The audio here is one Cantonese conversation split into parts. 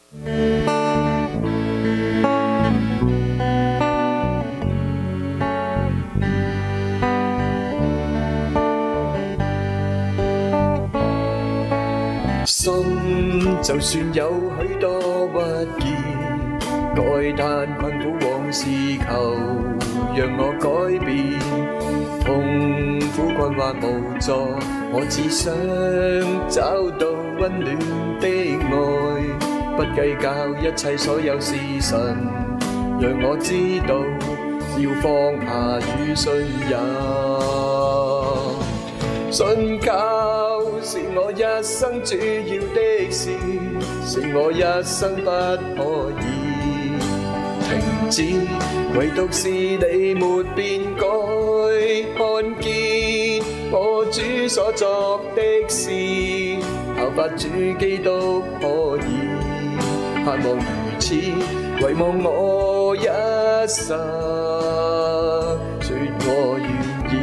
心就算有許多鬱結，慨嘆困苦往事求讓我改變，痛苦困惑無助，我只想找到溫暖的愛，不計較一切所有事神，讓我知道要放下與信任，信靠是我一生主要的事，是我一生不可以停止，唯獨是你沒變改，看見我主所作的事，效法主基督可以，盼望如此，唯望我一生說我願意。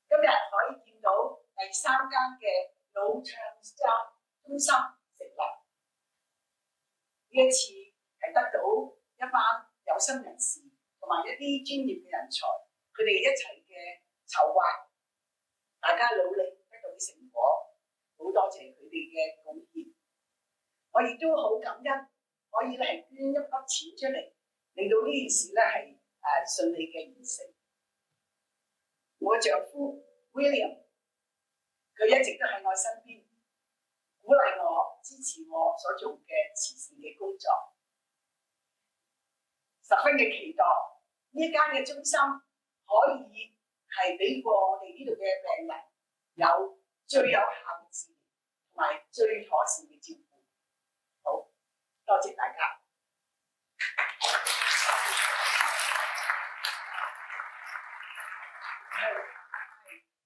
今日可以見到第3間嘅腦唱中心成立，呢一次係得到一班有心人士同埋一啲專業嘅人才，佢哋一齊嘅籌劃，大家努力得到啲成果，好多謝佢哋嘅貢獻。我亦都好感恩，可以係捐一筆錢出嚟，令到呢件事咧係順利嘅完成。我丈夫 William， 佢一直都喺我身邊，鼓勵我、支持我所做嘅慈善嘅工作，十分嘅期待呢間嘅中心可以係俾過我哋呢度嘅病人有最有效嘅治療同埋最妥善嘅照顧。好，多謝大家。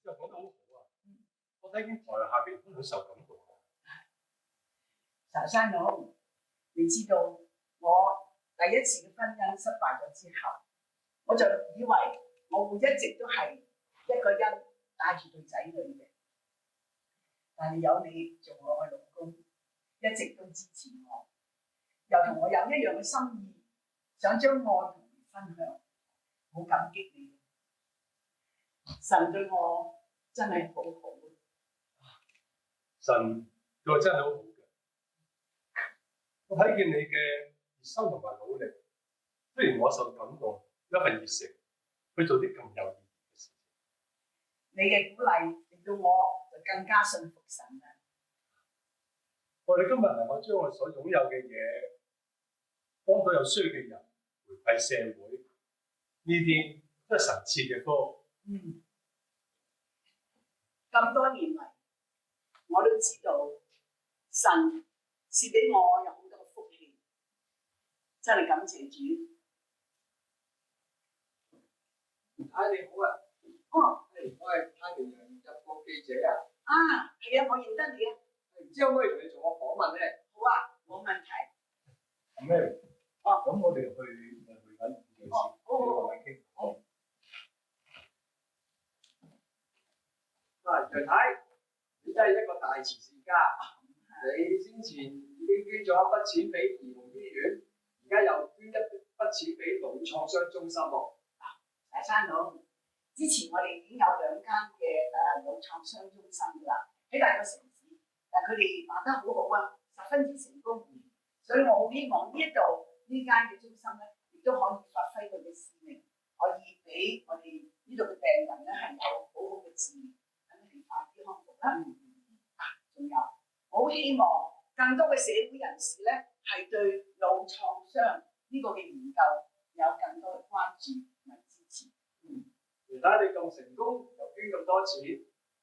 即係講得好好啊！我睇見台下邊都好受感動。陳生佬，你知道我第一次嘅婚姻失敗咗之後，我就以為我會一直都係一個人帶住對仔女嘅，但係有你做我嘅老公，一直都支持我，又同我有一樣嘅心意，想將愛同你分享，好感激你。神對我真係好好，神對我真係好好嘅。我睇見你嘅熱心同埋努力，雖然我受感動，一份熱誠去做啲咁有意義嘅事。你嘅鼓勵令到我就更加信服神啦。我哋今日能夠將我所擁有嘅嘢幫到有需要嘅人，回饋社會，呢啲都係神賜嘅歌。咁多年嚟，我都知道神賜俾我有好多福氣，真係感謝主。太你好啊！我係太平洋日報記者啊！係啊，我認得你啊！唔知可唔可以同你做個訪問咧？好啊，冇問題。咩？咁我哋去緊件事，好。楊太，你真係一個大慈善家。你先前已經捐咗一筆錢俾兒童醫院，而家又捐一筆錢俾腦創傷中心喎。大山佬，之前我哋已經有2間嘅腦創傷中心㗎啦，喺大個城市，但佢哋辦得好好啊，十分之成功。所以我好希望呢間嘅中心咧，亦都可以發揮佢嘅使命，可以俾我哋呢度嘅病人咧係有好好嘅治療，等佢哋快啲康復啦。仲有，我好希望更多嘅社會人士咧係對腦創傷呢個嘅研究有更多嘅關注同埋支持。原來你咁成功，又捐咁多錢，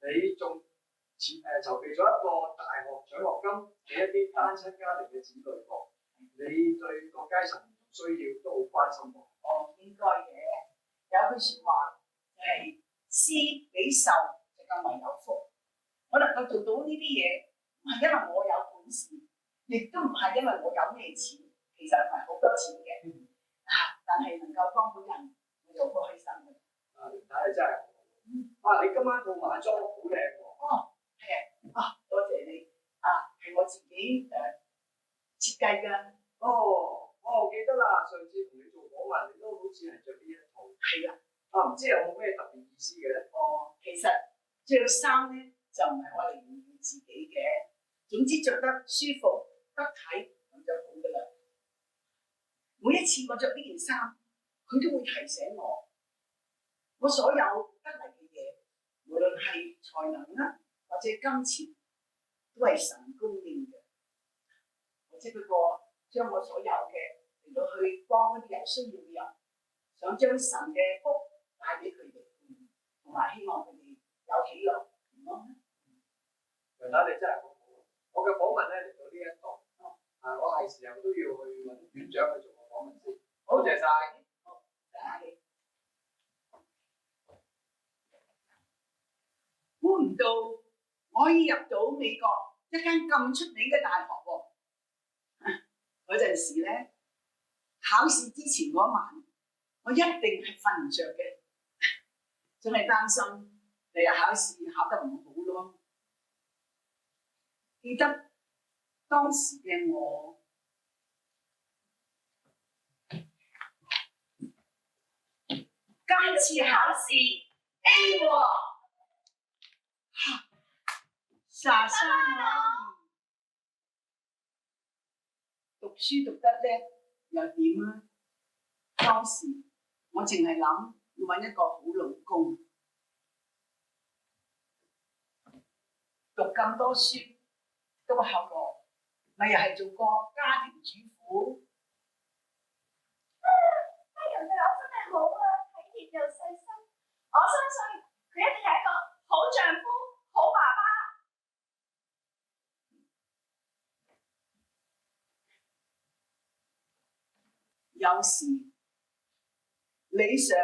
你仲籌備咗一個大學獎學金俾一啲單親家庭嘅子女喎。你對各階層需要都好關心喎。應該嘅。有句説話係施比受就更為有福。我能夠做到呢啲嘢，唔係因為我有本事，亦都唔係因為我有咩錢，其實唔係好多錢嘅，但係能夠幫到人，我就好開心嘅。林太你真係好，你今晚套晚裝好靚喎。哦，係啊，多謝你係我自己設計㗎。我記得啦，上次同你做訪問，你都好似係着呢一套。係啦。唔知有冇咩特別意思嘅咧？其實着衫咧就唔係我嚟炫耀自己嘅，總之着得舒服得體咁就好噶啦。每一次我着呢件衫，佢都會提醒我所有得嚟嘅嘢，無論係才能啦或者金錢，都係神供應嘅。我只不過將我所有嘅嚟到去幫嗰啲有需要嘅人，想將神嘅福帶俾佢哋，同埋希望佢哋有喜樂平安。楊太你真係好好，我嘅訪問咧嚟到呢一度，我係時候都要去揾院長去做個訪問先。多謝晒。好，謝下你。估唔到我可以入到美國一間咁出名嘅大學喎。嗰陣時咧，考試之前嗰晚，我一定係瞓唔着嘅。真係擔心第日考試考得唔好咯。記得當時嘅我，今次考試 A 喎，傻生我，讀書讀得叻又點啊？當時我淨係諗要揾一個好老公，讀咁多書，到後來咪又係做個家庭主婦。人對我真係好啊，體貼又細心，我相信佢一定係一個好丈夫、好爸爸。有時理想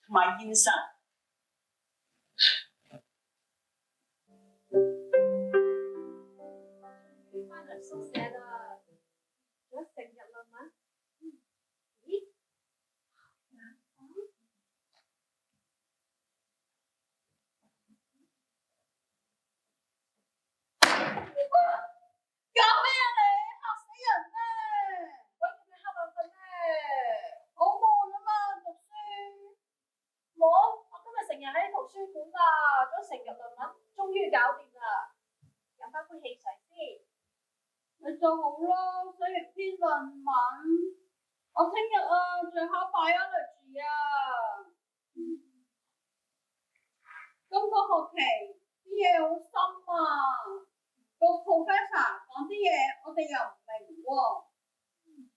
同埋現實，翻嚟宿舍啦，做咗成日論文。咦？搞咩啊你？嚇死人咩？喂，你瞌眼瞓咩？好悶啊嘛，讀書。我今日成日喺圖書館啊，做咗成日論文，終於搞掂啦。飲翻杯汽水先。你就好啦，寫完篇論文。我聽日仲考 biology 啊。今個學期啲嘢好深啊，個 professor 講啲嘢我哋又唔明喎，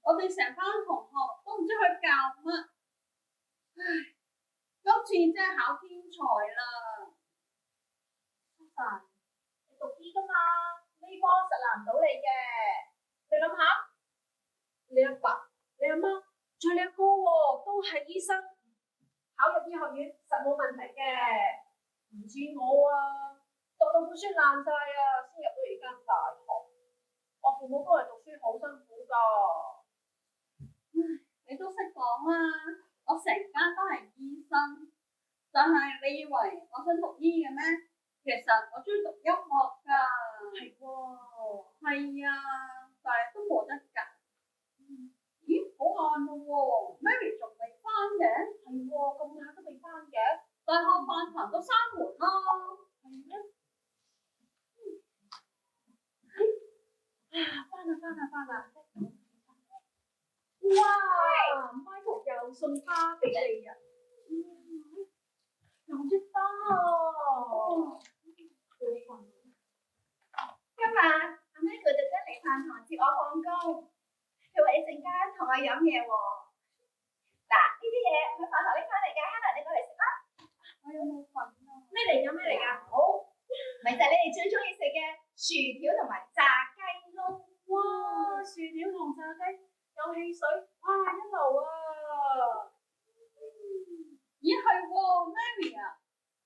我哋成班同學都唔知佢教乜。唉，今次真係考天才啦。Susan，你讀醫㗎嘛？呢科實難唔到你嘅。你諗下，你阿爸、你阿媽，仲有你阿哥喎，都係醫生，考入醫學院實冇問題嘅。唔似我啊，讀到本書爛晒啊，先入到而間大學。我父母幫我讀書好辛苦㗎。你都識講啊，我成家都係醫生，但係你以為我想讀醫嘅咩？其實我中意讀音樂㗎。係喎。係啊，但係都冇得揀。咦，好晏咯喎 ，Mary 仲未返嘅？係喎，咁晏都未返嘅。大學飯堂都閂門啦。係咩？返啦！哇 ，Michael 又送花俾你啊！有啲花啊！今日阿 Michael 特登嚟飯堂接我放工，佢話你陣間同我飲嘢喎。嗱，呢啲嘢佢飯堂拎翻嚟嘅 ，Hannah 你過嚟食啦。我有冇份啊？咩嚟㗎？好，咪就係你哋最中意食嘅薯條同埋炸雞咯。哇！薯條同炸雞有汽水，哇一流啊！咦係喎 ，Mary 啊，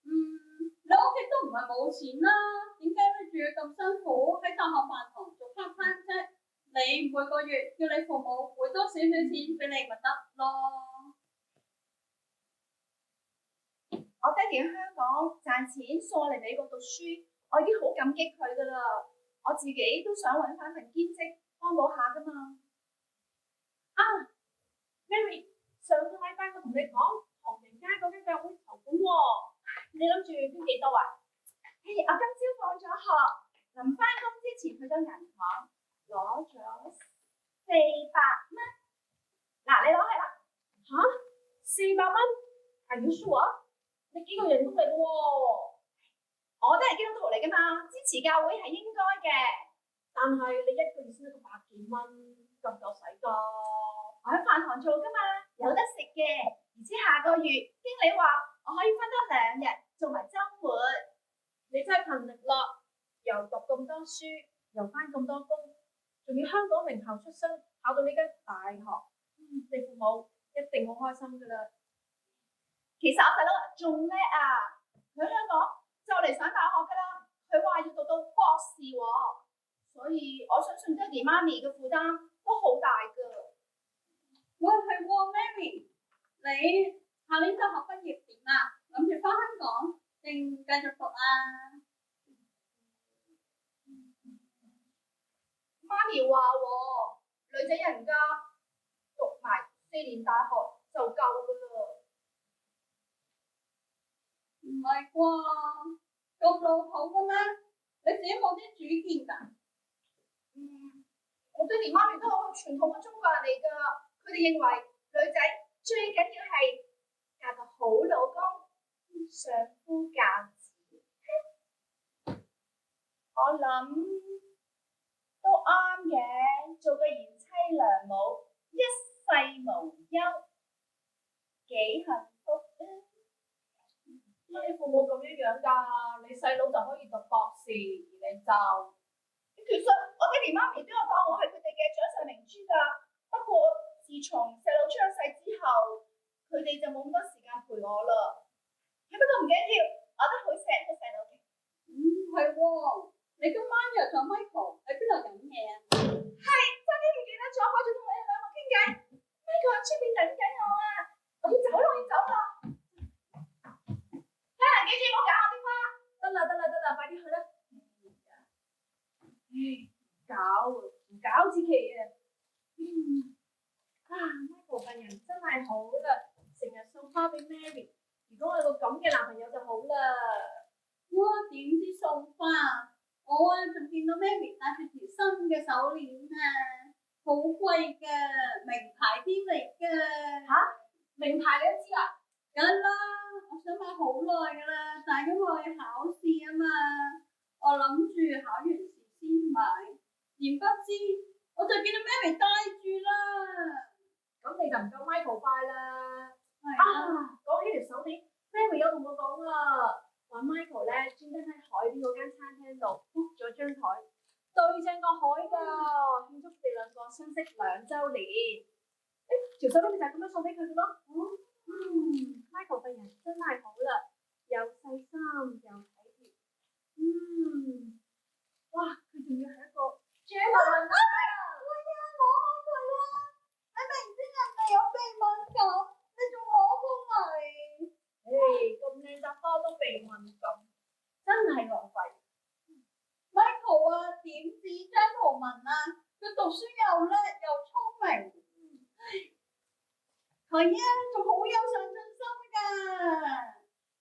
你屋企都唔係冇錢啦，點解你仲要咁辛苦喺大學飯堂做 part time 啫？你你每個月叫你父母匯多少少錢俾你咪得咯。我爹哋喺香港賺錢送我嚟美國讀書，我已經好感激佢噶啦。我自己都想揾翻份兼職幫補下噶嘛。啊 ，Mary， 上個禮拜我同你講唐人街嗰間教會籌款喎，你諗住捐幾多啊？我今朝放咗學，臨翻工之前去咗銀行攞咗400蚊。嗱，你攞去啦。嚇，400蚊？Are you sure？你幾個人工嚟嘅喎？我都係基督徒嚟噶嘛，支持教會係應該嘅。但係你一個月先得個百幾蚊，夠唔夠使㗎？我喺飯堂做噶嘛，有得食嘅。而且下個月經理話我可以分多2日做埋週末。你真係勤力啦，又讀咁多書，又翻咁多工，仲要香港名校出身，考到呢間大學，你父母一定好開心㗎啦。其實我細佬仲叻啊，佢喺香港就嚟上大學㗎啦，佢話要讀到博士喎，所以我相信爹哋媽咪嘅負擔都好大㗎。喂，係喎 ，Mary， 你下年大學畢業點啊？諗住翻香港定繼續讀啊？媽咪話喎，女仔人家讀埋4年大學就夠㗎啦。唔係啩？咁老土嘅咩？你自己冇啲主見㗎？我爹哋媽咪都好傳統嘅中國人嚟㗎，佢哋認為女仔最緊要係嫁個好老公，相夫教子。我諗都啱嘅，做個賢妻良母，一世無憂，幾幸福啊！乜你父母咁樣㗎？你細佬就可以讀博士，而你就……其實我爹哋媽咪都有當我係佢哋嘅掌上明珠㗎。不過自從細佬出咗世之後，佢哋就冇咁多時間陪我啦。不過唔緊要，我都好錫個細佬嘅。係喎，你今晚約咗 Michael 喺邊度飲嘢啊？係，真係唔記得咗，我仲同你哋兩個傾偈。Michael 喺出邊等緊我啊！我要走啦，我要走啦。記住唔好搞我電話。得啦，快啲去啦！唔搞之奇啊！Michael 份人真係好啦，成日送花俾 Mary。如果我有個咁嘅男朋友就好啦。哇，點知送花？我仲見到 Mary 戴住條新嘅手鏈啊，好貴㗎，名牌添嚟㗎。嚇？名牌你都知啊？梗啦，我想買好耐㗎啦，但係因為我要考試啊嘛，我諗住考完試先買，點不知我就見到 Mary 戴住啦。咁你就唔夠 Michael 快啦。啊，講起條手鏈 ，Mary 有同我講啊，話 Michael 咧專登喺海邊嗰間餐廳度 book 咗張台，對正個海㗎，慶祝佢哋兩個相識2週年。條手鏈咪就係咁樣送俾佢嘅咯。Michael 份人真係好啦，又細心又體貼。哇！佢仲要係一個 gentleman 啊！我要攞開佢啦！你明知人哋有鼻敏感，你仲攞過嚟？咁靚扎花都鼻敏感，真係浪費。Michael 啊，點止 gentleman 啊？佢讀書又叻又聰明，佢啊仲好有上進心㗎。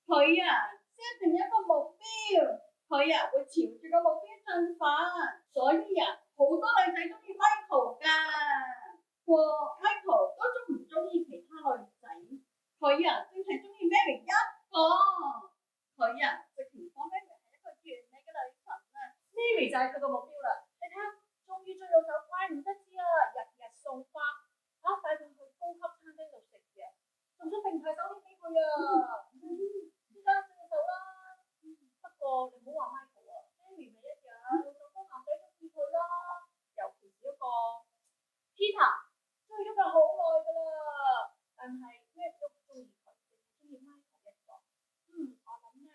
佢啊 set 定一個目標，佢啊會朝住個目標進發，所以啊好多女仔中意 Michael 㗎。Michael 都中意其他女仔，佢啊淨係中意 Mary 一個。佢啊直情講 Mary 係一個完美嘅女神啊。Mary 就係佢個目標啦。你睇下，終於追到手，怪唔得知啊！日日送花，帶佢去高級餐廳度食嘅，仲送名牌手鏈俾佢啊！依家追到手啦。不過你唔好話 Michael 啊 ，Mary 咪一樣，有咁多男仔中意佢啦，尤其是嗰個 Peter， 追咗佢好耐㗎啦，但係咩都中意佢，淨係中意 Michael 一個。我諗咧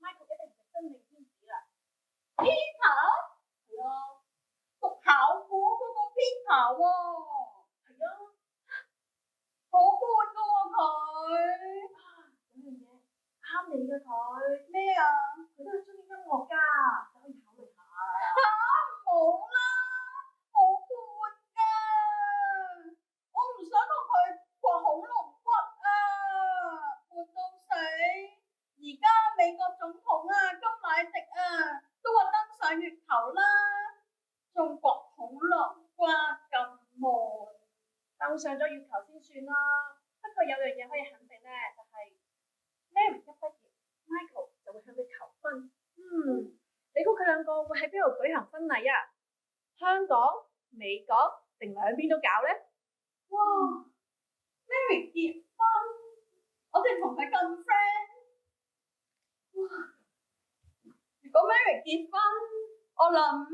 ，Michael 一定係真命天子啦。 Peter 係啊，讀考古嗰個 Peter 喎。係啊，好悶噶喎佢。咁樣嘢啱你嘅佢，咩啊？佢都係中意音樂㗎，你可以考慮下。冇啦，好悶噶。我唔想同佢掘恐龍骨啊，悶到死。而家美國總統啊，甘迺迪啊，都話登上月球啦，仲掘恐龍骨咁悶。登上咗月球先算啦。不過有樣嘢可以肯定咧，就係 Mary 一畢業 ，Michael 就會向佢求婚。你估佢兩個會喺邊度舉行婚禮啊？香港、美國定兩邊都搞咧？哇 ！Mary 結婚，我哋同佢咁 friend。哇！如果 Mary 結婚，我諗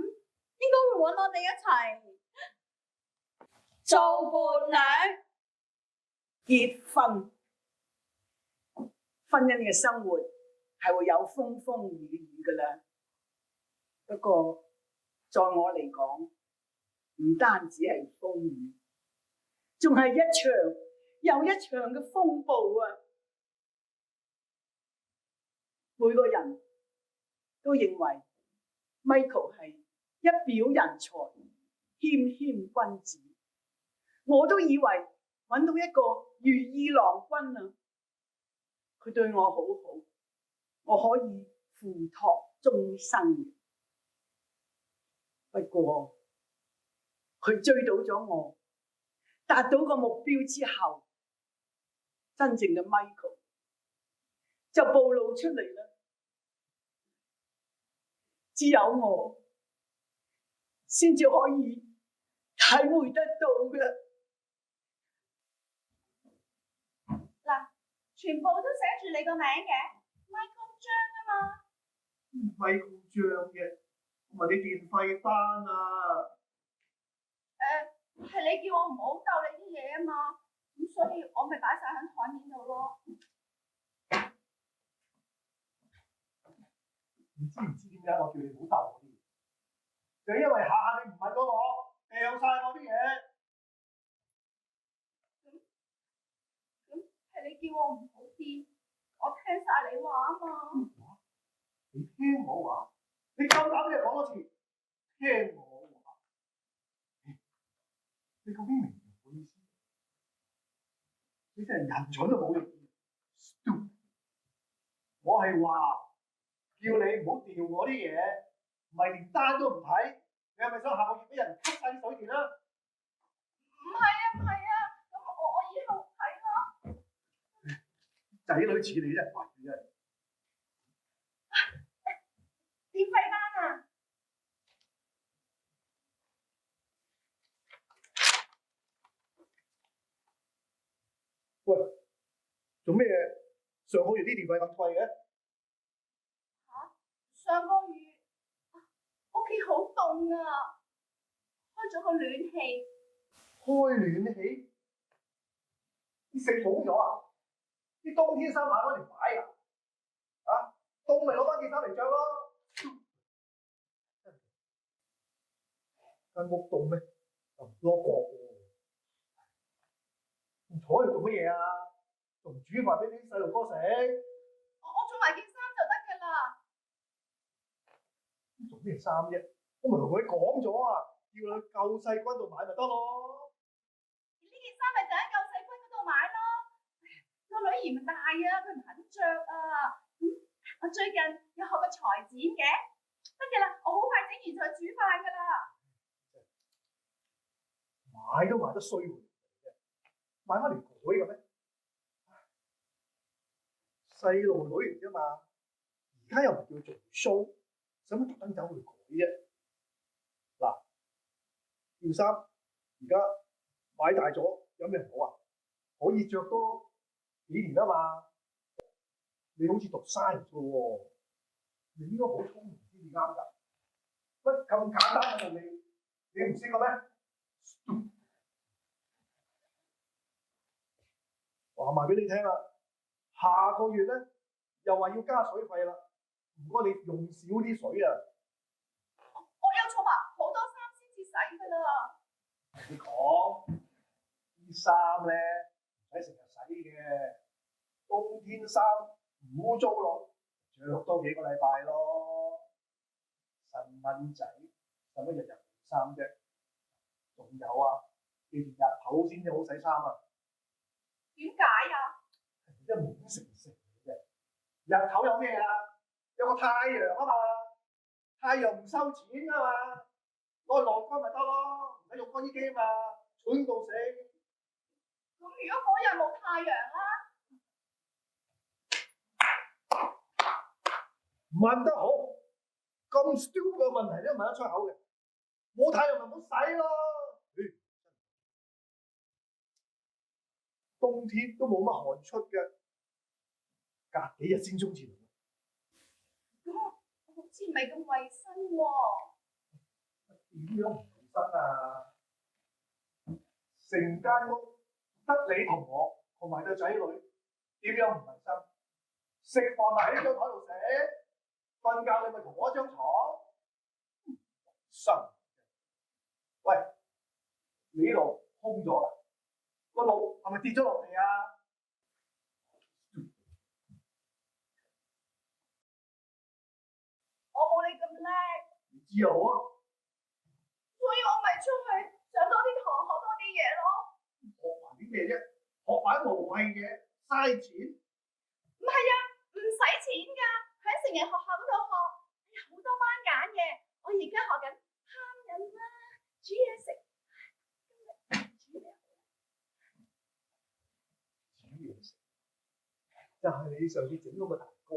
應該會揾我哋一齊做伴娘。結婚，婚姻嘅生活係會有風風雨雨㗎啦。不過，在我嚟講，唔單止係風雨，仲係一場又一場嘅風暴啊！每個人都認為 Michael 係一表人才、謙謙君子，我都以為揾到一個如意郎君啊！佢對我好好，我可以付託終生。不過佢追到咗我，達到個目標之後，真正嘅 Michael 就暴露出嚟啦。只有我先至可以體會得到嘅。嗱，全部都寫住你個名嘅 Michael 張啊嘛。Michael 張嘅，我問你電費單啊。係你叫我唔好鬥你啲嘢啊嘛，咁所以我咪擺晒喺台面度咯。唔知點解我叫你唔好鬥我啲嘢？就因為下下你唔問咗我，掉晒我啲嘢。咁係你叫我唔好掂，我聽晒你話啊嘛。你聽我話，你夠膽就講多次，聽我話。你究竟明唔明我意思？你真係人蠢都冇用。我係話叫你唔好掉我啲嘢，唔係連單都唔睇。你係咪想下個月俾人吸晒啲水電啊？唔係啊，咁我以後睇咯。仔女似你真係煩嘅真係。電費單啊！喂，做咩上個月啲電費咁貴嘅？上個月屋企好凍啊，開咗個暖氣。開暖氣？你食冇咗啊？啲冬天衫買翻嚟擺啊？啊，凍咪攞翻件衫嚟着咯。間屋凍咩？又唔多角喎。唔坐喺度做乜嘢啊？仲煮飯俾啲細路哥食？我做埋件衫就得㗎啦。做咩衫啫？我咪同佢講咗啊，叫你去救世軍度買咪得咯。呢件衫咪就喺救世軍嗰度買咯。個女兒唔大啊，佢唔肯着啊。我最近要學個裁剪嘅，得㗎啦，我好快整完就去煮飯㗎啦。買都買得衰喎，買翻嚟改嘅咩？細路女嚟啫嘛，而家又唔叫做 show，使乜特登走去改啫？嗱，件衫而家買大咗，有咩唔好啊？可以着多幾年啊嘛。你好似讀 science 嘅喎，你應該好聰明先至啱㗎。乜咁簡單嘅道理，你唔識嘅咩？話埋俾你聽啦，下個月咧又話要加水費啦，唔該你用少啲水啊！我有儲埋好多衫先至洗㗎啦。你講啲衫咧唔使成日洗嘅，冬天衫唔污糟咯，着多幾個禮拜咯。細蚊仔使乜日日換衫啫？仲有啊，記住日頭先至好洗衫啊！點解啊？一滿成成嘅啫，日頭有咩啊？有個太陽啊嘛，太陽唔收錢啊嘛，攞去晾乾咪得咯，唔使用乾衣機啊嘛，蠢到死！咁如果嗰日冇太陽啦，問得好，咁 stupid 嘅問題都問得出口嘅，冇太陽咪唔好洗咯。冬天都冇乜汗出嘅，隔幾日先沖前。咁好似唔係咁衞生喎。點樣唔衞生啊？成間屋得你同我同埋對仔女，點樣唔衞生？食飯咪喺張台度食，瞓覺你咪同我一張床。生，喂，你呢度空咗啦，個腦係咪跌咗落嚟啊？我冇你咁叻，唔知又好啊，所以我咪出去上多啲堂，學多啲嘢咯。學埋啲咩啫？學埋啲無謂嘢，嘥錢。唔係啊，唔使錢㗎，喺成人學校嗰度學，好多班揀嘅。我而家學緊烹飪啦，煮嘢食。就係你上次整嗰個蛋糕。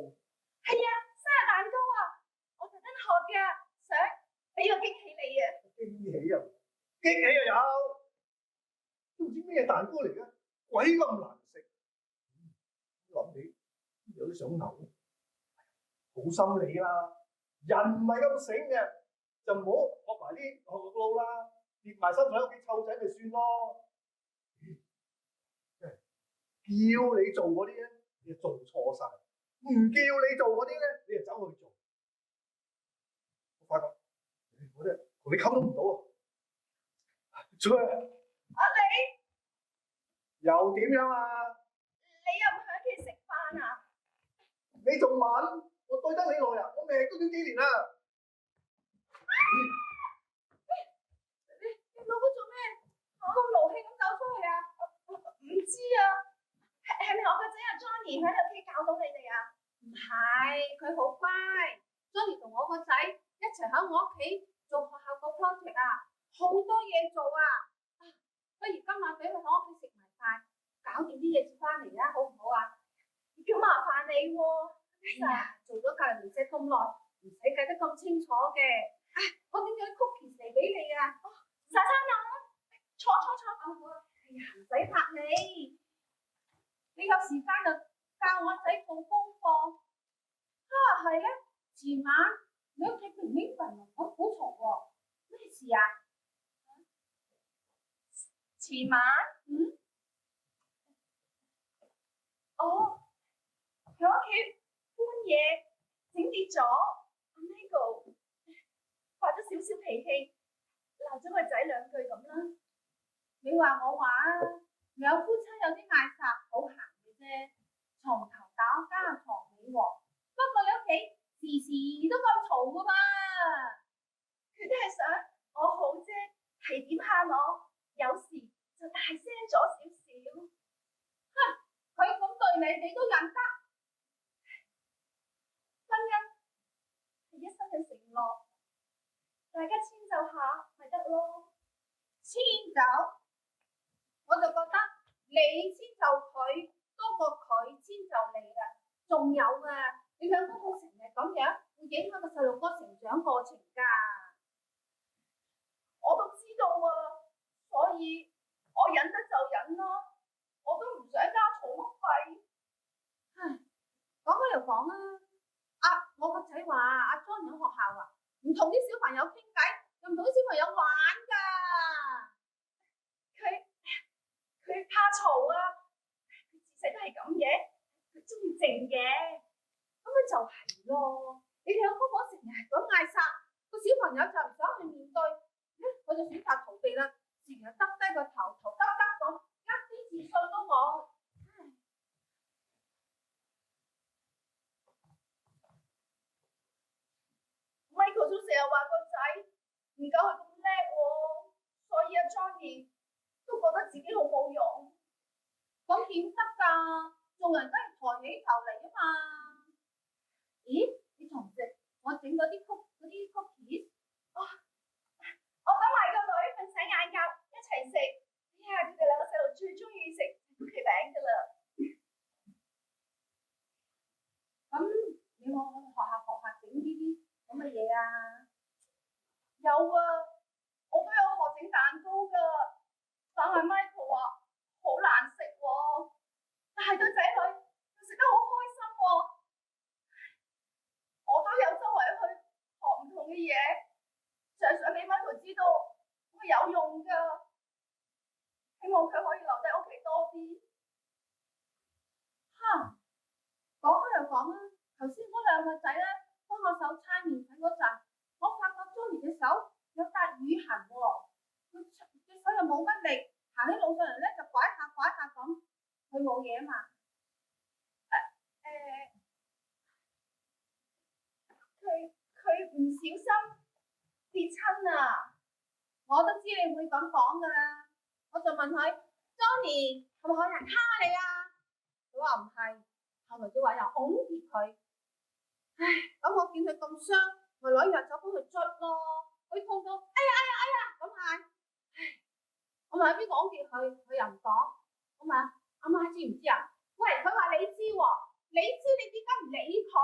係啊，生日蛋糕啊，我特登學㗎，想俾個驚喜你啊！驚喜啊！驚喜又有，都唔知咩蛋糕嚟嘅，鬼咁難食。諗起有啲想嘔，好心理啦。人唔係咁醒嘅，就唔好學埋啲學學路啦，跌埋身喺屋企湊仔咪算咯。叫你做嗰啲咧，你就做錯晒；唔叫你做嗰啲咧，你就走去做。我發覺我咧同你溝通唔到啊！做咩？阿你又點樣啊？你又唔喺屋企食飯啊？你仲問？我對得你耐啊！我命都短幾年啦。你攞嗰做咩？咁勞氣咁走出去啊？唔知啊。係咪我個仔阿 Johnny 喺屋企教到你哋啊？唔係，佢好乖。Johnny 同我個仔一齊喺我屋企做學校個 project 啊，好多嘢做啊。不如今晚俾佢喺屋企食埋飯，搞掂啲嘢先翻嚟啦，好唔好啊？咁麻煩你喎。哎呀，做咗隔離姐咁耐，唔使計得咁清楚嘅。我點咗啲 cookies 嚟俾你啊？沙沙諗，坐。哎呀，唔使拍你。你有時間就教我仔做功課。係咧，前晚你屋企明明瞓我好嘈喎，咩事啊？前晚，喺屋企搬嘢整跌咗，阿 Michael 發咗少少脾氣，鬧咗個仔兩句咁啦。你話我話啊，兩夫妻有啲嗌霎好閒嘅啫，床頭打交床尾和。不過你屋企時時都咁嘈噶嘛？佢都係想我好啫，係點下我，有時就大聲咗少少。佢咁對你，你都忍得？婚姻係一生嘅承諾，大家遷就下咪得咯。遷就？我就覺得你遷就佢多過佢遷就你啦。仲有啊，你兩公婆成日咁樣，會影響個細路哥成長過程㗎。我都知道啊，所以我忍得就忍咯。我都唔想交寵物費。講開又講啊，我個仔話阿 John 喺學校啊，唔同啲小朋友傾偈，又唔同啲小朋友玩㗎。佢怕嘈啊，佢自細都係咁嘅，佢中意靜嘅。咁咪就係咯，你兩公婆成日係咁嗌霎，個小朋友就唔想去面對，佢就選擇逃避啦。時成日耷低個頭，頭耷耷咁，一啲自信都冇。Michael 都成日話個仔唔夠佢咁叻喎，所以阿 Johnny 都覺得自己好冇用。咁點得㗎？做人都係抬起頭嚟啊嘛！咦？你同唔食我整嗰啲cookies？我等埋個女瞓醒晏覺一齊食。哎呀，佢哋兩個細路最中意食曲奇餅㗎啦。咁你有冇去學下整呢啲咁嘅嘢啊？有啊，我都有學整蛋糕㗎，但係 Michael 話好難食喎。但係對仔女佢食得好開心喎。我都有周圍去學唔同嘅嘢，就係想俾 Michael 知道會有用㗎。希望佢可以留低屋企多啲。講開又講啦，頭先嗰兩個仔咧幫我手搓麵粉嗰陣，我發覺 Johnny 隻手有笪瘀痕喎，佢隻手又冇乜力，行喺路上嚟咧就拐下咁，佢冇嘢啊嘛。佢唔小心跌親啊！我都知你會咁講㗎啦，我就問佢 Johnny 係咪有人蝦你啊？佢話唔係，後來就話又拱住佢。唉，咁我見佢咁傷，咪攞藥酒幫佢捽咯。佢痛到哎呀咁嗌。唉，我問邊個拱住佢，佢又唔講。我問阿媽知唔知啊？喂，佢話你知喎，你知你點解唔理佢？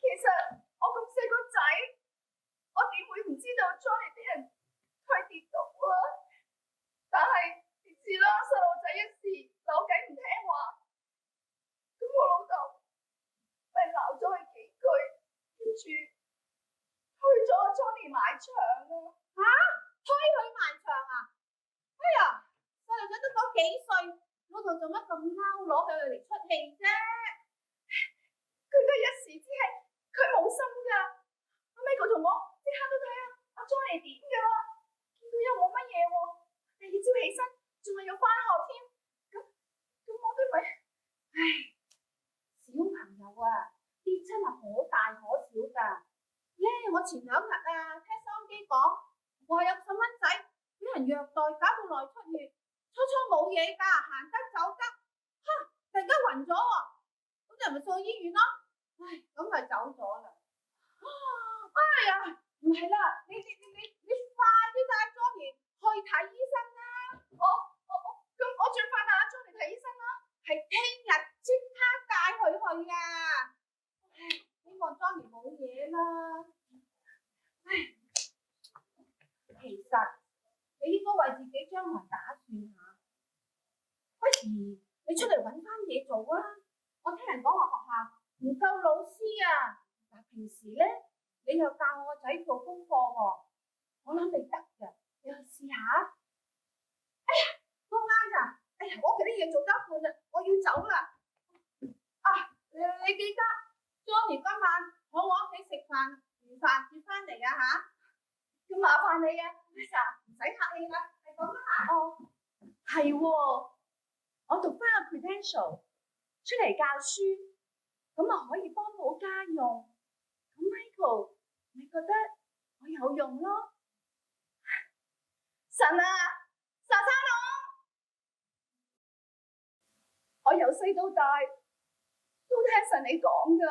其實我咁細個仔，我點會唔知道 Johnny 俾人推跌到啊？但係你知啦，細路仔一時扭計唔聽話，咁我老豆咪鬧咗佢幾句，跟住推咗 Johnny 埋牆啊！推佢埋牆啊！哎呀，細路仔都講幾歲，老豆做乜咁嬲，攞佢嚟出氣啫？佢都係一時之氣。佢冇心㗎，阿 Michael 同我即刻都睇下阿 Johnny 點㗎啦，見佢又冇乜嘢喎，第二朝起身仲係要返學添，咁我都咪，唉，小朋友啊，跌親係可大可小㗎。咧我前兩日啊聽收音機講，話有細蚊仔俾人虐待，搞到內出血，初冇嘢㗎，行得走得，突然間暈咗喎，咁就咪送醫院咯。唉，咁咪走咗啦。哎呀，唔係啦，你快啲帶 Johnny 去睇醫生啦。咁我最快帶阿 Johnny 睇醫生啦。係聽日即刻帶佢去啊！希望 Johnny 冇嘢啦。唉，其實你應該為自己將來打算下，不如你出嚟揾翻嘢做啊！我聽人講話學校唔夠老師啊！嗱，平時咧你又教我個仔做功課喎，我諗你得㗎，你去試下。哎呀，都啱㗎！哎呀，我屋企啲嘢做得一半啦，我要走啦。你記得 Johnny 今晚喺我屋企食飯完飯接翻嚟啊嚇！咁麻煩你啊 ，Lisa，唔使客氣啦，係咁啦。係喎，我讀翻個 credential 出嚟教書。咁啊可以幫到家用，咁 Michael 你覺得我有用咯？神啊，沙沙龍，我由細到大都聽神你講㗎，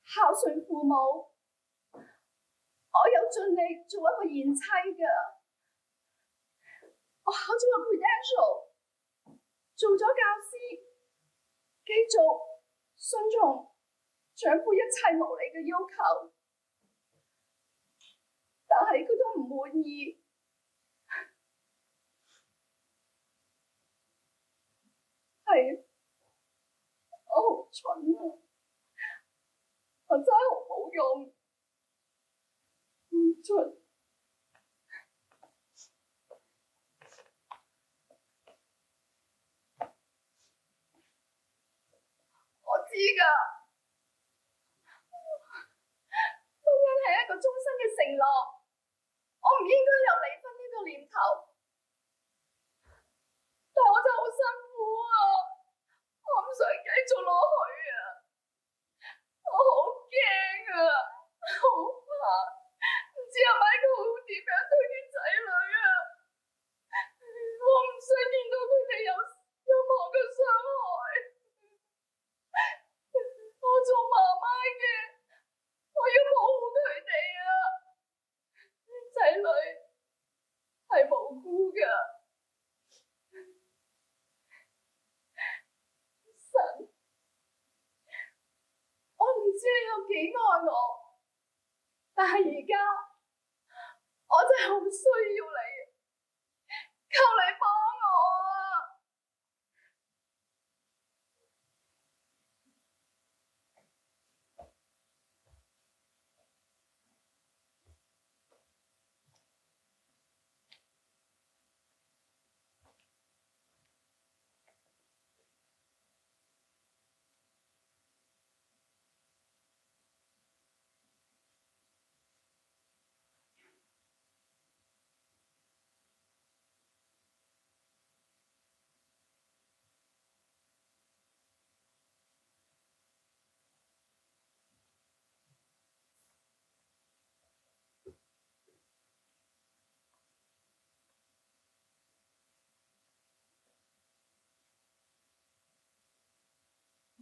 孝順父母，我有盡力做一個賢妻㗎，我考咗個 credential，做咗教師，繼續順從丈夫一切無理嘅要求，但係佢都唔滿意。係，我好蠢啊！我真係好冇用，唔蠢。我知㗎，婚姻係一個終身嘅承諾，應該有離婚呢個念頭，但我真係好辛苦啊！我唔想繼續落去啊！我好驚啊，好怕，唔知阿 Michael 會點樣對啲仔女啊！我唔想見到佢哋有任何嘅傷害。我做媽媽嘅，我要保護佢哋啊！仔女係無辜㗎，神，我唔知你有幾愛我，但係而家我真係好需要你，求你幫我啊！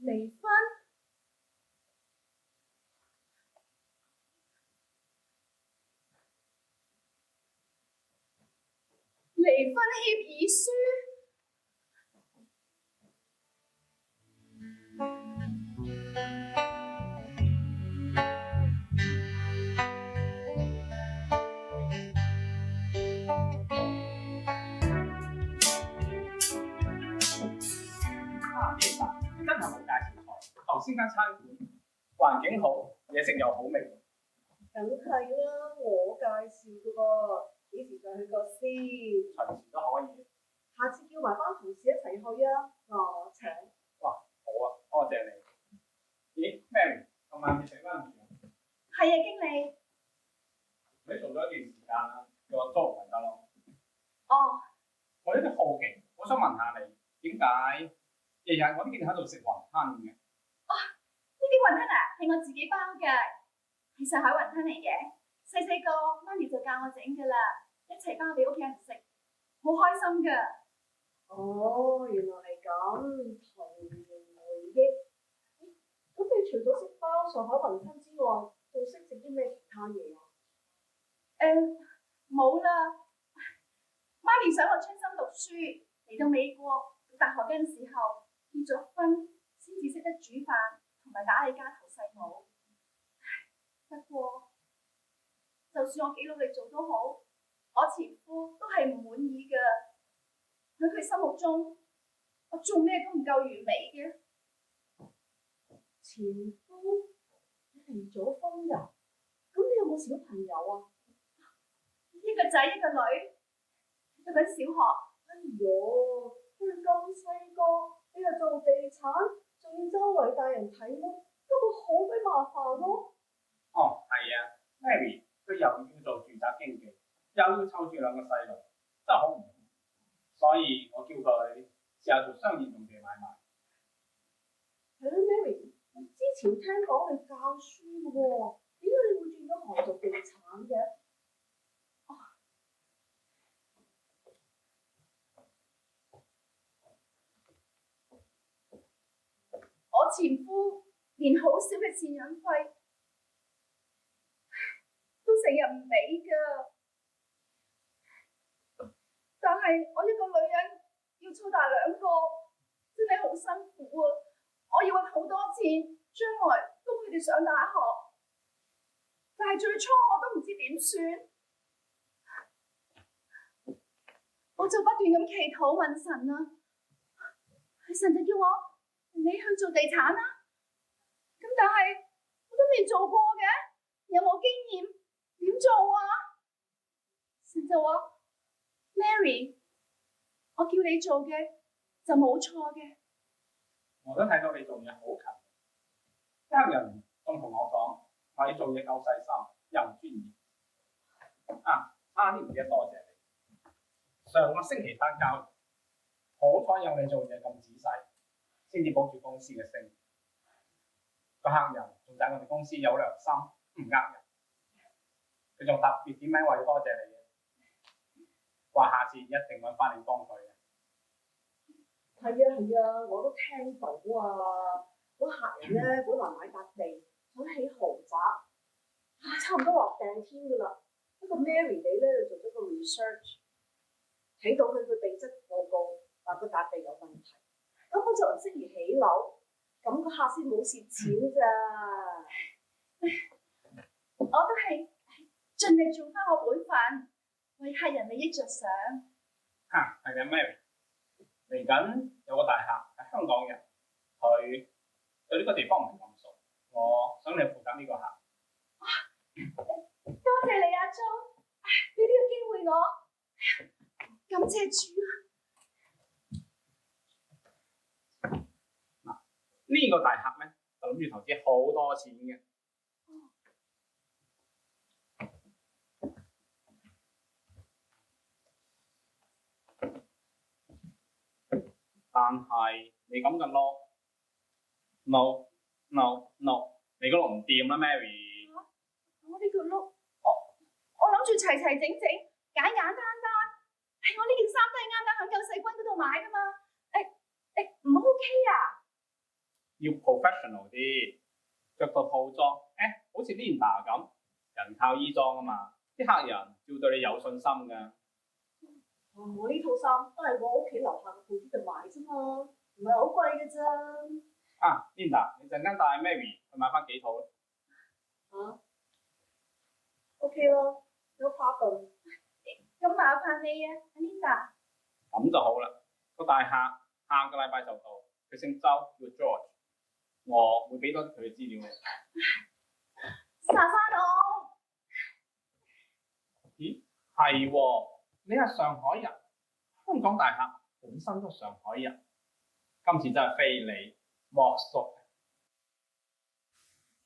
離婚？離婚協議書？真係冇介紹錯，頭先間餐館環境好，嘢食又好味。梗係啦，我介紹嘅噃，幾時再去過先？隨時都可以。下次叫埋班同事一齊去啊！我請。哇，好啊，多謝你。咦，Mary，今晚你食翻唔住？係啊，經理。你做咗一段時間啦，叫我租咪得咯。哦，我有啲好奇，我想問下你，點解日日我都見你喺度食雲吞嘅？呢啲雲吞啊，係我自己包嘅，係上海雲吞嚟嘅。細細個媽咪就教我整㗎啦，一齊包俾屋企人食，好開心㗎。哦，原來係咁，童年回憶。咁你除咗識包上海雲吞之外，仲識食啲咩其他嘢啊？冇啦。媽咪想我專心讀書，嚟到美國讀大學嗰陣時候，結咗婚先至識得煮飯同埋打理家頭細務。不過，就算我幾努力做都好，我前夫都係唔滿意㗎。喺佢心目中，我做咩都唔夠完美嘅。前夫，你離咗婚呀？咁你有冇小朋友啊？一個仔一個女，讀緊小學。哎喲，佢咁細個，你又做地產，仲要周圍帶人睇屋，咁咪好鬼麻煩咯。哦，係啊 ，Mary 佢又要做住宅經紀，又要湊住兩個細路，真係好唔容易。所以我叫佢試下做商業用地買賣。係咯，Mary，我之前聽講你教書嘅喎，點解你會轉咗行做地產嘅？我前夫連好少嘅贍養費都成日唔俾㗎，但係我一個女人要湊大兩個，真係好辛苦啊！我要揾好多錢，將來供佢哋上大學，但係最初我都唔知點算，我就不斷咁祈禱問神啊，神就叫我你去做地產啦，咁但係我都未做過嘅，有冇經驗？點做啊？神就話 Mary， 我叫你做嘅就冇錯嘅。我都睇到你做嘢好勤力，有人仲同我講話你做嘢夠細心又專業。啊，差啲唔記得多謝你。上個星期單交，好彩有你做嘢咁仔細，先至保住公司嘅聲譽。個客人仲讚我哋公司有良心，唔呃人。佢仲特別點名話要多謝你嘅，話下次一定揾翻你幫佢嘅。係啊，我都聽到啊！嗰客人咧本來買笪地想起豪宅，差唔多落訂添㗎啦。不過 Mary 你咧做咗個 research， 睇到佢個地質報告話個笪地有問題，根本就唔適宜起樓，咁個客先冇蝕錢咋。我都係盡力做翻我本分，為客人利益着想。係啊 ，Mary， 嚟緊有個大客係香港人，佢對呢個地方唔係咁熟，我想你負責呢個客。多謝你阿鐘，俾呢個機會我，感謝主啊！呢個大客咧就諗住投資好多錢嘅，但係你咁嘅咯 ，no， 你嗰度唔掂啦 ，Mary。我呢個碌，我諗住齊齊整整、簡簡單單，我呢件衫都係啱啱喺救世軍嗰度買噶嘛，唔 OK 啊？要 professional 啲，着到套裝，好似 Linda 咁，人靠衣裝啊嘛，啲客人要對你有信心㗎。我呢套衫都係我屋企樓下嘅鋪頭度買啫嘛，唔係好貴嘅咋。Linda， 你陣間帶 Mary 去買翻幾套咧？OK 咯 ，no problem。咁麻煩你啊 ，Linda。咁就好啦，個大客下個禮拜就到，佢姓周，叫 George， 我會俾多佢嘅資料你。沙沙佬，咦，係喎，你係上海人，香港大客本身都係上海人，今次真係非你莫屬。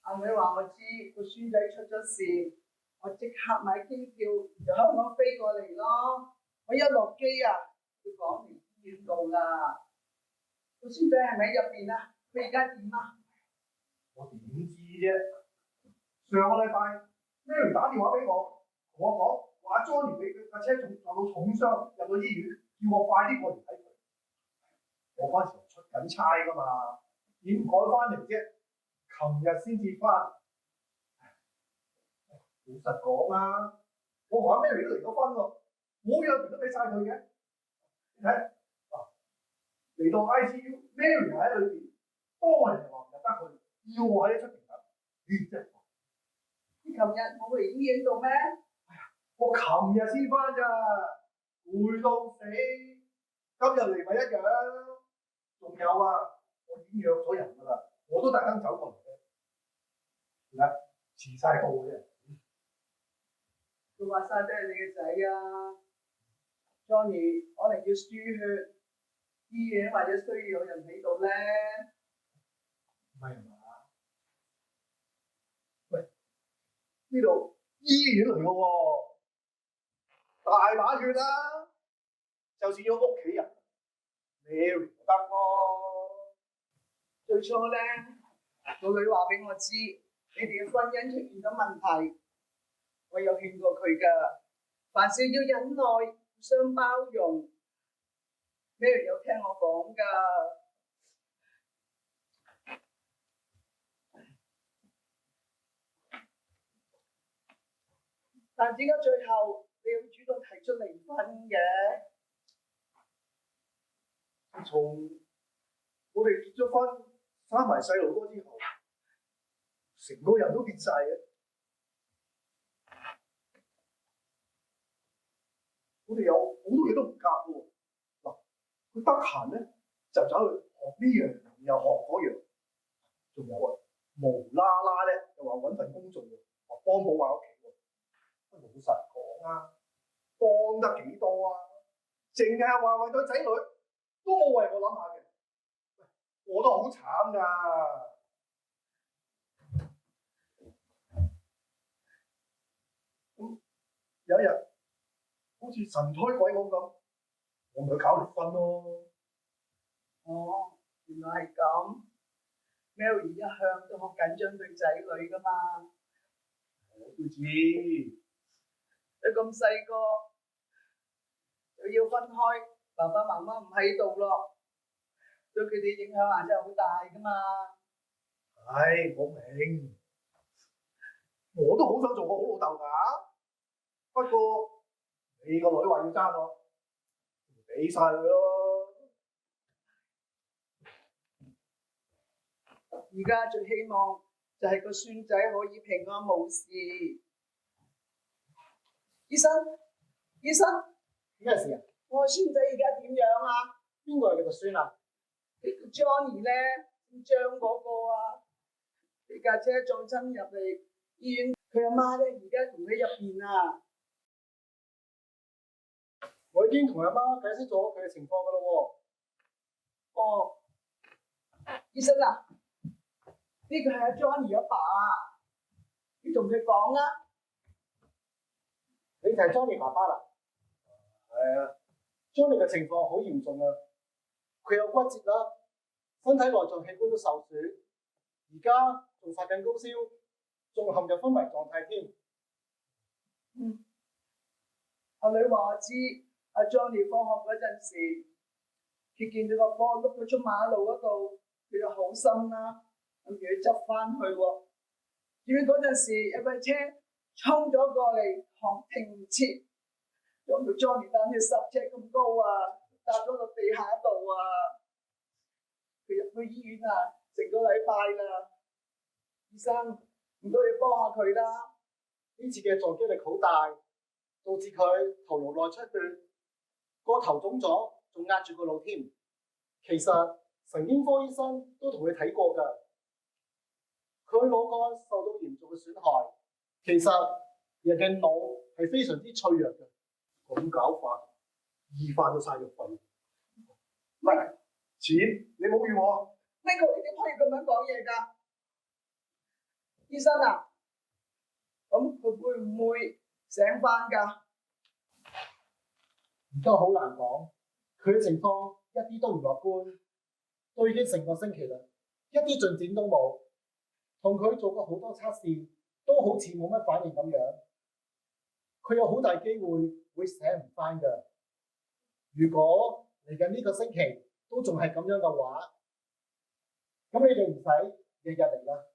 阿女話我知個孫仔出咗事，我即刻買機票由香港飛過嚟咯。我一落機啊，佢講嚟醫院度啦。個孫仔係咪喺入邊啊？佢而家點啊？我點知啫？上個禮拜 Mary 打電話俾我，同我講話 Johnny 俾佢架車撞到重傷，入到醫院，叫我快啲過嚟睇佢。我嗰陣時出緊差噶嘛，點改翻嚟啫？琴日先至翻。老實講啊，我同阿 Mary 都離咗婚喎，冇養權都俾晒佢嘅。你睇嚟到 ICU，Mary 喺裏邊，多人話唔入得去，要我喺出邊等。真係〜你琴日冇去醫院度咩？我琴日先翻咋，攰到死。今日嚟咪一樣。仲有啊，我已經約咗人㗎啦，我都特登走過嚟嘅。而家遲晒到嘅。佢話晒都係你嘅仔啊 ，Johnny 可能要輸血，醫院或者需要有人喺度咧。唔係嘛？喂，呢度醫院嚟嘅喎，大把血啦，就算要屋企人 ，Mary 得喎。最初咧，個女話俾我知，你哋嘅婚姻出現咗問題，我有勸過佢㗎，凡事要忍耐，互相包容。Mary 有聽我講㗎。但點解最後你要主動提出離婚嘅？從我哋結咗婚、生埋細路哥之後，成個人都變晒嘅。我哋有好多嘢都唔夾喎。嗱，佢得閒咧就走去學呢樣，又學嗰樣，仲有啊，無啦啦咧又話揾份工做喎，話幫補下屋企喎。老實講啊，幫得幾多啊？淨係話為咗仔女，都冇為我諗下嘅。我都好慘㗎。咁有一日好似神推鬼我咁，我咪去搞離婚咯。哦，原來係咁。Mary 一向都好緊張對仔女噶嘛。我都知，佢咁細個就要分開，爸爸媽媽唔喺度咯，對佢哋影響啊真係好大噶嘛。係我明，我都好想做個好老豆㗎。不過你個女話要爭我，俾晒佢咯。而家最希望就係個孫仔可以平安無事。醫生，咩事啊？我個孫仔而家點樣啊？邊個係你個孫啊？你個 Johnny 咧，張嗰個啊，俾架車撞親入嚟醫院，佢阿媽咧而家同佢入邊啊。我已經同阿媽解釋咗佢嘅情況㗎咯喎。哦，醫生啊，呢個係阿 Johnny 阿爸啊，你同佢講啊。你就係 Johnny 爸爸啦？係啊， Johnny 嘅情況好嚴重啊！佢有骨折啦，身體內臟器官都受損，而家仲發緊高燒，仲陷入昏迷狀態添。阿女話我知，阿 Johnny 放學嗰陣時，佢見到個波碌咗出馬路嗰度，佢就好心啦，諗住去執翻去喎。點知嗰陣時有架車衝咗過嚟，行停唔切，將條 Johnny 單車10尺咁高啊，搭咗落地下度啊。佢入去醫院啊，成個禮拜啦。醫生，唔該你幫下佢啦。呢次嘅撞擊力好大，導致佢頭顱內出血，個頭腫咗，仲壓住個腦添。其實神經科醫生都同佢睇過㗎，佢腦幹受到嚴重嘅損害。其實人嘅腦係非常之脆弱嘅，咁搞法，醫翻都嘥藥費。喂，錢你冇怨我。呢個你點可以咁樣講嘢㗎？醫生啊，咁佢會唔會醒翻㗎？而家好難講，佢嘅情況一啲都唔樂觀，都已經成個星期啦，一啲進展都冇。同佢做過好多測試，都好似冇乜反應咁樣。佢有好大機會醒唔翻㗎。如果嚟緊呢個星期都仲係咁樣嘅話，咁你哋唔使日日嚟啦。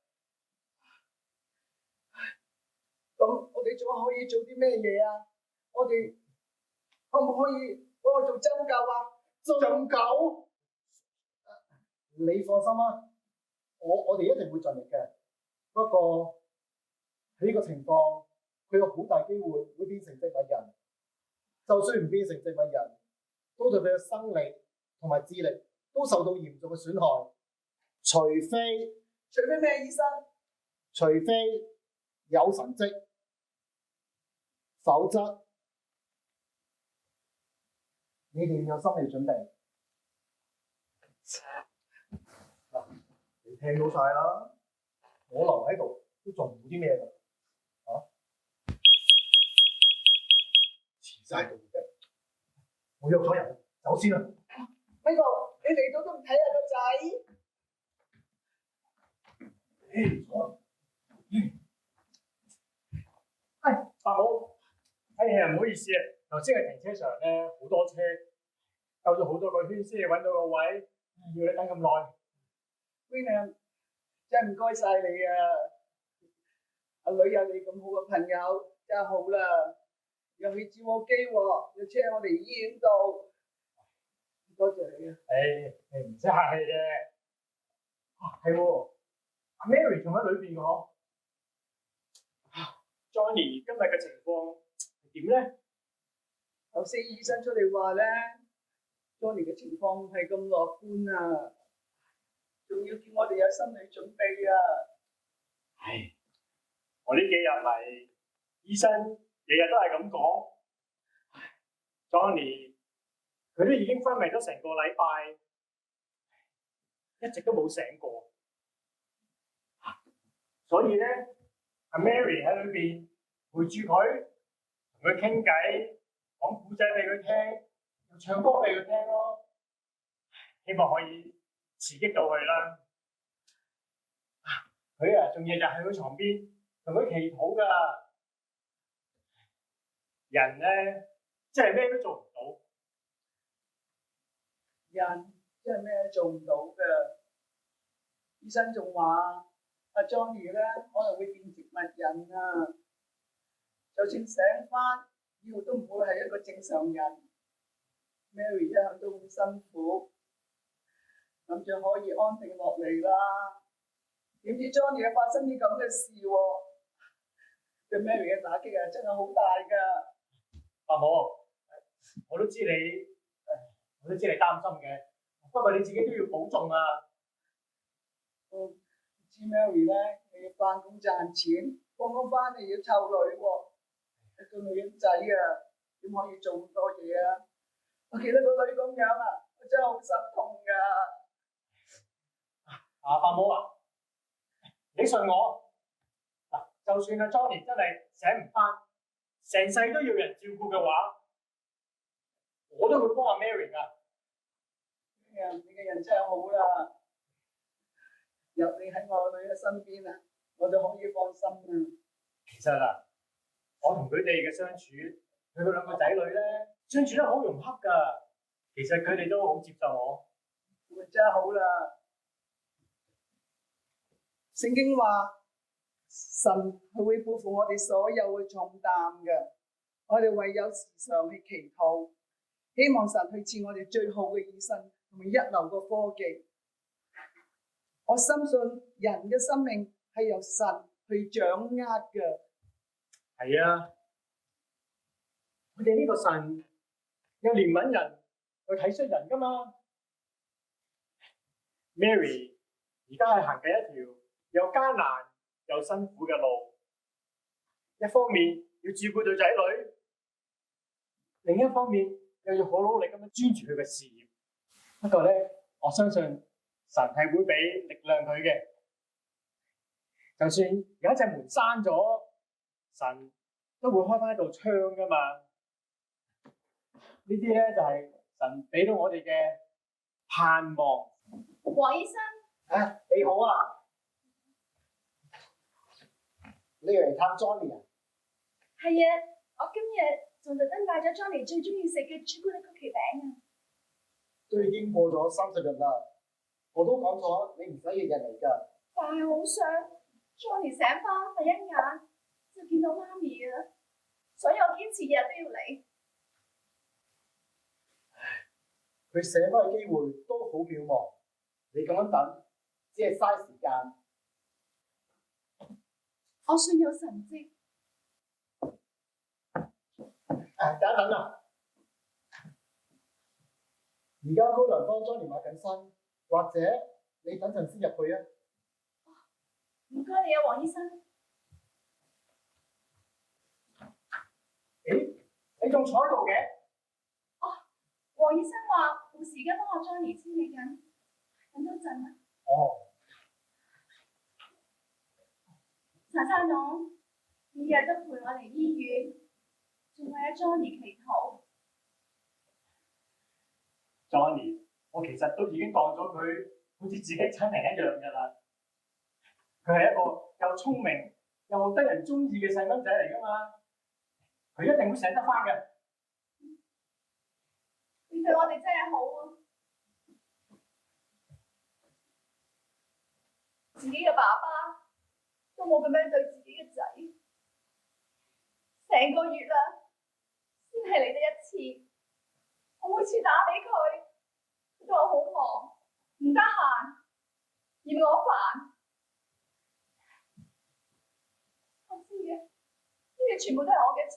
咁我哋仲可以做啲咩嘢啊？我哋可唔可以幫我做針灸啊？針灸？你放心啦，我哋一定會盡力嘅。不過喺呢個情況，佢有好大機會變成植物人。就算唔變成植物人，都對佢嘅生理同埋智力都受到嚴重嘅損害。除非咩醫生？除非有神蹟，否則你哋要有心理準備。你聽到晒啦，我留喺度都做唔到啲咩㗎，遲晒到嘅。我約咗人，走先啦。呢個你嚟到都唔睇下個仔。伯母，哎呀唔好意思啊，頭先喺停車場咧好多車，兜咗好多個圈先揾到個位，要你等咁耐。William，真係唔該晒你啊！阿女有你咁好嘅朋友，真係好啦。又去照我機喎，又車我嚟醫院度，多謝你啊！你唔使客氣嘅。係喎，阿 Mary 仲喺裏邊嘅嗬。Johnny 今日嘅情況係點咧？頭先醫生出嚟話咧 ，Johnny 嘅情況唔係咁樂觀啊，仲要叫我哋有心理準備啊！唉，我呢幾日嚟，醫生日日都係咁講。Johnny 佢都已經昏迷咗成個禮拜，一直都冇醒過。所以咧，阿 Mary 喺裏邊陪住佢，同佢傾偈，講講古仔俾佢聽，又唱歌俾佢聽咯，希望可以刺激到佢啦。佢啊，仲日日喺佢床邊同佢祈禱㗎。人咧，真係咩都做唔到。人真係咩都做唔到㗎。醫生仲話阿 Johnny 咧可能會變植物人啊，就算醒翻，以後都唔會係一個正常人。Mary 一向都好辛苦，諗住可以安定落嚟啦。點知 Johnny 又發生啲咁嘅事喎，對 Mary 嘅打擊啊真係好大㗎。阿母，我都知你擔心嘅，不過你自己都要保重啊。知 Mary 咧，你要翻工賺錢，放工翻嚟要湊女喎，一個女人仔啊，點可以做咁多嘢啊？我見到個女咁樣啊，我真係好心痛㗎。阿母啊，你信我嗱，就算阿 Johnny 真係醒唔翻，成世都要人照顧嘅話，我都會幫阿 Mary 㗎。你嘅人真係好啦。有你喺我女嘅身邊啊，我就可以放心啦。其實啊，我同佢哋嘅相處，佢哋兩個仔女咧相處得好融洽㗎。其實佢哋都好接受我。真係好啦。聖經話神係會背負我哋所有嘅重擔嘅，我哋唯有時常去祈禱，希望神去賜我哋最好嘅醫生同埋一流嘅科技。我深信人嘅生命係由神去掌握嘅。係啊，我哋呢個神有憐憫人，有體恤人㗎嘛。Mary 而家係行緊一條又艱難又辛苦嘅路，一方面要照顧對仔女，另一方面又要好努力咁樣專注佢嘅事業。不過咧，我相信神係會俾力量佢嘅。就算有一隻門閂咗，神都會開翻一道窗㗎嘛。呢啲咧就係神俾到我哋嘅盼望。黃醫生，你好啊，你嚟探 Johnny 啊？係啊，我今日仲特登帶咗 Johnny 最中意食嘅朱古力曲奇餅啊！都已經過咗30日啦，我都講咗你唔使日日嚟㗎。但係好想 Johnny 醒翻第一眼就見到媽咪啊，所以我堅持日日都要嚟。佢醒翻嘅機會都好渺茫，你咁樣等只係嘥時間。我信有神蹟。等一等啊！而家高良幫 Johnny 買緊身，或者你等陣先入去啊！唔該你啊，黃醫生。你仲坐喺度嘅？黃醫生話護士而家幫我 Johnny 清理緊，等多陣啊。哦。查生總每日都陪我嚟醫院，仲為咗 Johnny 祈禱。Johnny，我其實都已經當咗佢好似自己親人一樣㗎啦。佢係一個又聰明又得人中意嘅細蚊仔嚟㗎嘛，佢一定會醒得翻嘅。你對我哋真係好啊！自己嘅爸爸都冇咁樣對自己嘅仔，成個月啦，先係嚟得一次。我每次打俾佢，佢都話好忙，唔得閒，嫌我煩。我知嘅，呢啲全部都係我嘅錯。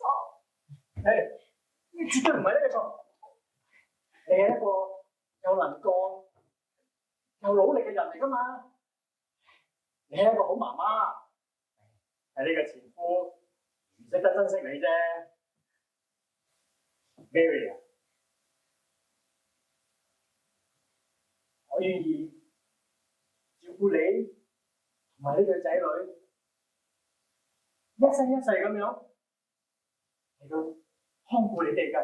呢絕對唔係你嘅錯。你係一個有能幹、有努力嘅人嚟㗎嘛。你係一個好媽媽，係你嘅前夫唔識得珍惜你啫。Mary 啊，我願意照顧你同埋呢對仔女，一生一世咁樣嚟到看顧你哋㗎。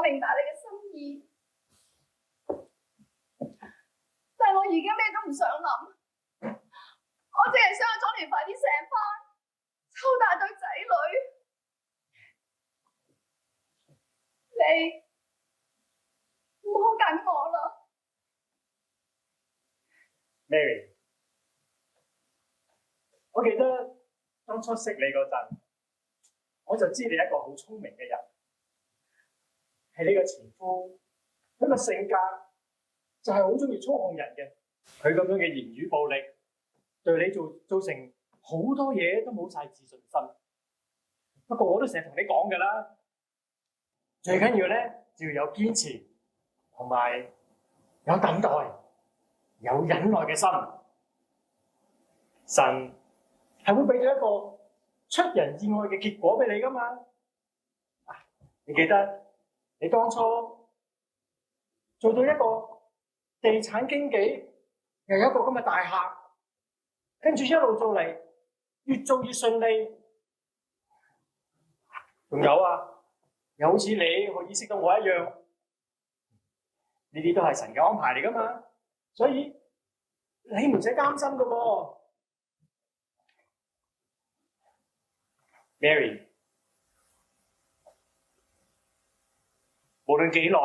明白你嘅心意，但係我而家咩都唔想諗，我淨係想阿 Johnny 快啲醒返，湊大對仔女。你唔好緊我啦 Mary， 我記得當初識你嗰陣，我就知你係一個好聰明嘅人，係呢個前夫，佢個性格就係好中意操控人嘅，佢咁樣嘅言語暴力，對你造成好多嘢都冇晒自信心。不過我都成日同你講㗎啦，最緊要咧就要有堅持，同埋有等待，有忍耐嘅心。神係會俾咗一個出人意外嘅結果俾你㗎嘛？你記得你當初做到一個地產經紀，又有一個咁嘅大客，跟住一路做嚟，越做越順利。仲有啊，又好似你可以識到我一樣，呢啲都係神嘅安排嚟㗎嘛。所以你唔使擔心㗎喎。Mary， 無論幾耐，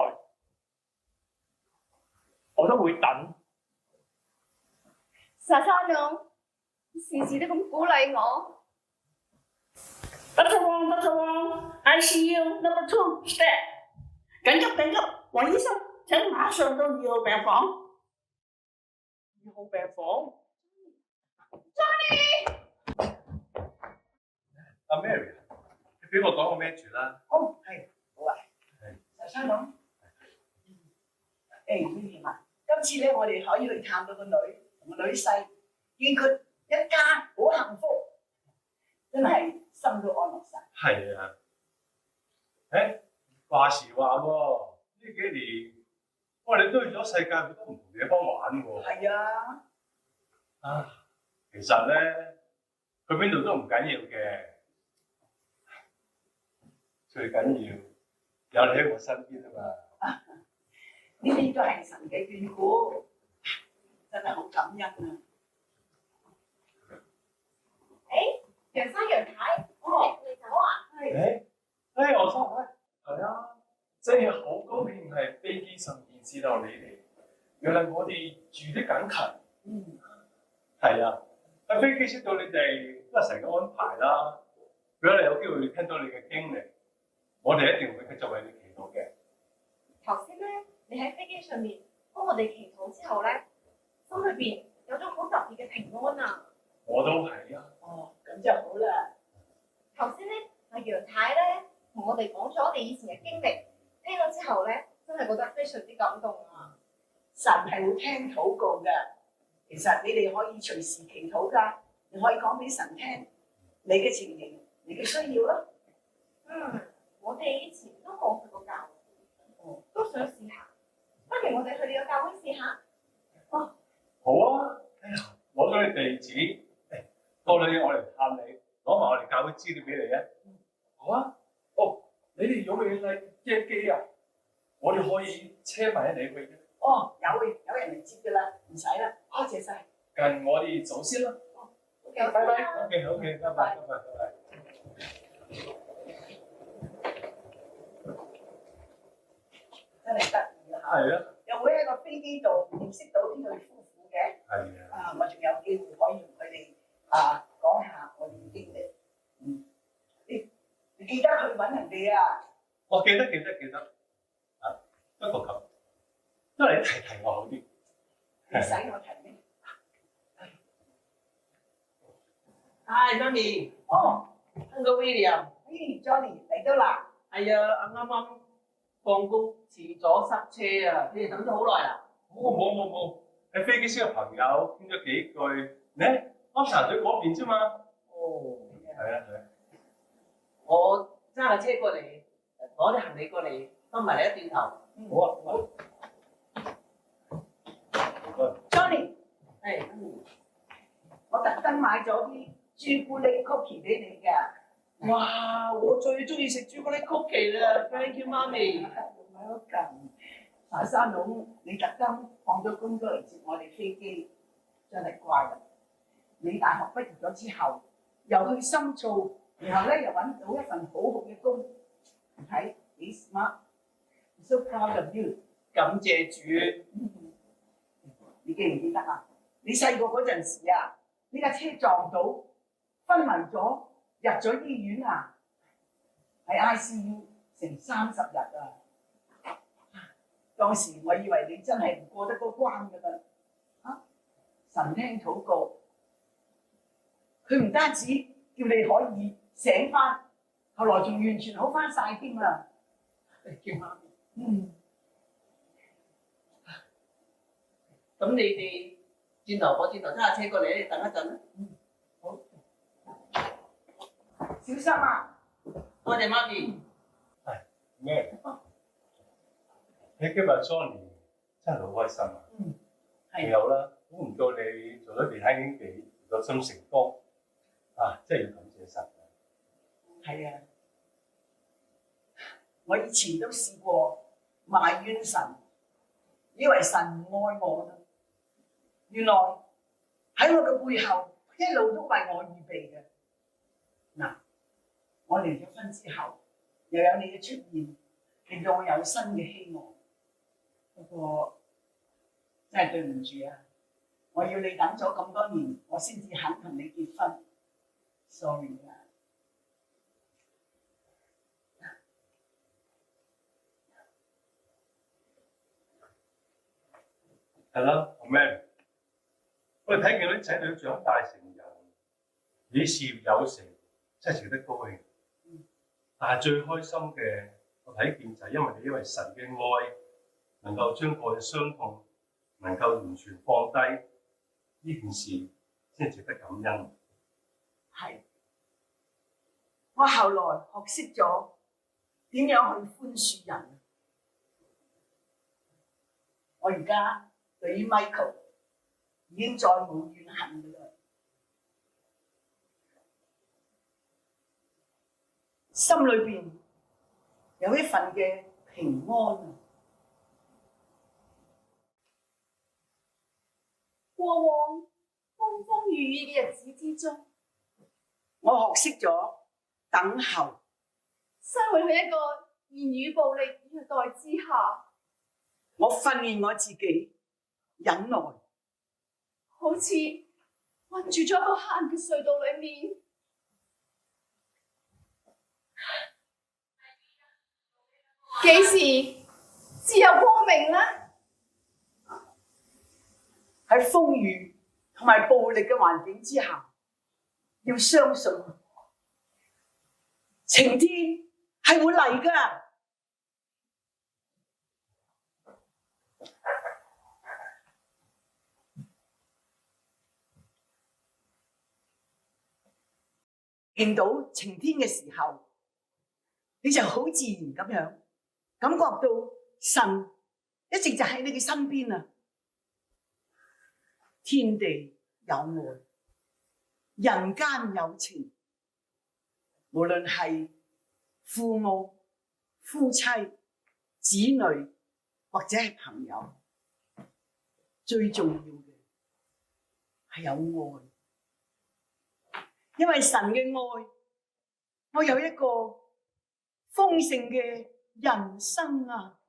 我都會等。莎莎娘，時時都咁鼓勵我。Dr. Wong, ICU number 2 step， 緊急，黃醫生請馬上到2號病房。2號病房 Johnny， 阿 Mary， 你俾我講個咩住啦？哦，係，好啊。莎莎娘，William啊，今次咧我哋可以去探到個女同個女婿，見佢一家好幸福，真係心都安樂晒。係啊。話時話喎，呢幾年我哋都去咗世界好多唔同地方玩喎。係啊。其實咧，去邊度都唔緊要嘅，最緊要有你喺我身邊啊嘛。呢啲都係神嘅眷顧，真係好感恩啊！楊生楊太，你走啊？我收開。係啊，真係好高興係飛機上面見到你哋。原來我哋住得緊近。係啊，喺飛機識到你哋都係神嘅安排啦。如果你有機會聽到你嘅經歷，我哋一定會繼續為你祈禱嘅。頭先咧，你喺飛機上面幫我哋祈禱之後咧，心裏邊有種好特別嘅平安啊！我都係啊。哦，咁就好啦。頭先咧，阿楊太咧同我哋講咗我哋以前嘅經歷，聽咗之後咧，真係覺得非常之感動啊！神係會聽禱告嘅，其實你哋可以隨時祈禱㗎，你可以講俾神聽你嘅情形、你嘅需要咯。我哋以前都冇去過教會，都想試下，不如我哋去你個教會試下。好啊，攞咗你地址，過兩日我嚟探你，攞埋我哋教會資料俾你啊。好啊。你哋有冇嚟接機啊？我哋可以車埋你去嘅。哦，有人嚟接㗎啦，唔使啦，多謝晒。近我哋走先啦。拜拜。OK，拜拜。真係得意啊！係啊。又會喺個飛機度認識到呢對夫婦嘅。係啊。我仲有機會可以同佢哋講下我哋嘅經歷。你記得去揾人哋啊！我記得。不過咁，都係你提我好啲。你使我提咩Hi Johnny， Uncle William，Johnny 嚟到啦。係啊，啱啱放工遲咗塞車啊，你哋等咗好耐啦。冇，喺飛機識個朋友傾咗幾句，咧安茶隊嗰邊啫嘛。係啊。我揸架車過嚟，攞啲行李過嚟，分埋你一段頭。好啊。Johnny，係，我特登買咗啲朱古力 cookie 俾你㗎。哇！我最中意食朱古力曲奇啦 ，Thank you，媽咪。茶山佬，你特登放咗工都嚟接我哋飛機，真係乖啦！你大學畢業咗之後，又去深造，然後咧又揾到一份好好嘅工，睇幾 smart，so proud of you。感謝主。你記唔記得啊？你細個嗰陣時啊，呢架車撞到，昏迷咗，入咗醫院啊，喺 ICU 成30日啊！當時我以為你真係唔過得嗰關㗎啦，神聽禱告，佢唔單止叫你可以醒翻，後來仲完全好翻晒添啊！叫媽咪。咁你哋我轉頭揸下車過嚟，你等一陣啦。好，小心啊！多謝媽咪。咩？你今日 Johnny 真係好開心啊！仲有啦，估唔到你做咗地產經紀，有心成功啊！真係要感謝神。係啊，我以前都試過埋怨神，以為神唔愛我啦。原來喺我嘅背後一路都為我預備嘅。嗱，我離咗婚之後，又有你嘅出現，令到我有新嘅希望。不過真係對唔住啊！我要你等咗咁多年，我先至肯同你結婚。Sorry 啊！係啦，阿 Mary， 我哋睇見啲仔女長大成人，你事業有成，真係值得高興。但係最開心嘅，我睇見就係因為神嘅愛，能夠將過去傷痛能夠完全放低，呢件事先值得感恩。係，我後來學識咗點樣去寬恕人。我而家對於 Michael 已經再冇怨恨㗎啦，心裏邊有一份嘅平安啊！過往風風雨雨嘅日子之中，我學識咗等候，生活喺一個言語暴力虐待之下，我訓練我自己忍耐，好似困住咗一個黑暗嘅隧道裏面。幾時至有光明呢？喺風雨同埋暴力嘅環境之下，要相信晴天係會嚟㗎。見到晴天嘅時候，你就好自然咁樣感覺到神一直就喺你嘅身邊啊！天地有愛，人間有情，無論係父母、夫妻、子女或者係朋友，最重要嘅係有愛。因為神嘅愛，我有一個豐盛嘅人生啊！